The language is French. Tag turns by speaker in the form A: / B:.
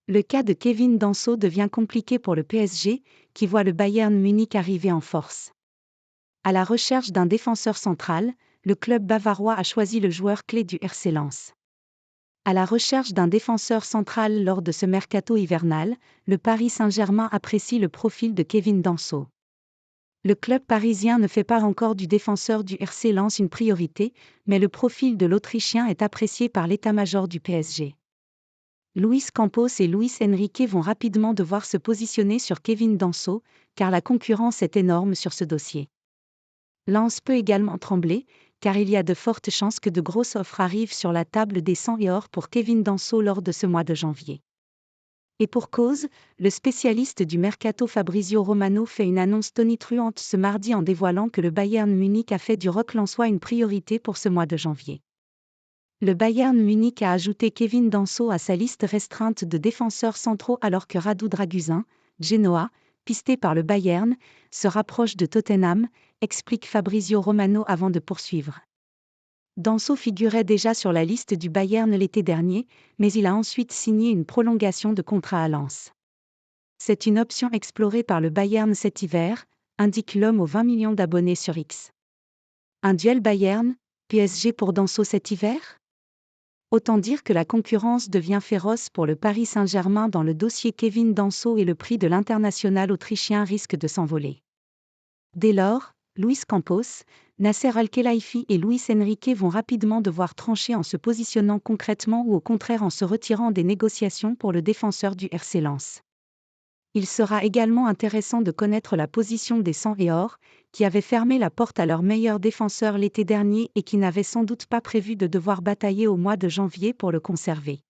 A: Le cas de Kevin Danso devient compliqué pour le PSG, qui voit le Bayern Munich arriver en force. À la recherche d'un défenseur central, le club bavarois a choisi le joueur clé du RC Lens. À la recherche d'un défenseur central lors de ce mercato hivernal, le Paris Saint-Germain apprécie le profil de Kevin Danso. Le club parisien ne fait pas encore du défenseur du RC Lens une priorité, mais le profil de l'Autrichien est apprécié par l'état-major du PSG. Luis Campos et Luis Enrique vont rapidement devoir se positionner sur Kevin Danso, car la concurrence est énorme sur ce dossier. Lens peut également trembler, car il y a de fortes chances que de grosses offres arrivent sur la table des 100 et or pour Kevin Danso lors de ce mois de janvier. Et pour cause, le spécialiste du mercato Fabrizio Romano fait une annonce tonitruante ce mardi en dévoilant que le Bayern Munich a fait du rock lensois une priorité pour ce mois de janvier. Le Bayern Munich a ajouté Kevin Danso à sa liste restreinte de défenseurs centraux alors que Radu Dragusin, Genoa, pisté par le Bayern, se rapproche de Tottenham, explique Fabrizio Romano avant de poursuivre. Danso figurait déjà sur la liste du Bayern l'été dernier, mais il a ensuite signé une prolongation de contrat à Lens. C'est une option explorée par le Bayern cet hiver, indique l'homme aux 20 millions d'abonnés sur X. Un duel Bayern-PSG pour Danso cet hiver ? Autant dire que la concurrence devient féroce pour le Paris Saint-Germain dans le dossier Kevin Danso et le prix de l'international autrichien risque de s'envoler. Dès lors, Luis Campos, Nasser Al-Khelaifi et Luis Enrique vont rapidement devoir trancher en se positionnant concrètement ou au contraire en se retirant des négociations pour le défenseur du RC Lens. Il sera également intéressant de connaître la position des 100 et or, qui avaient fermé la porte à leur meilleur défenseur l'été dernier et qui n'avaient sans doute pas prévu de devoir batailler au mois de janvier pour le conserver.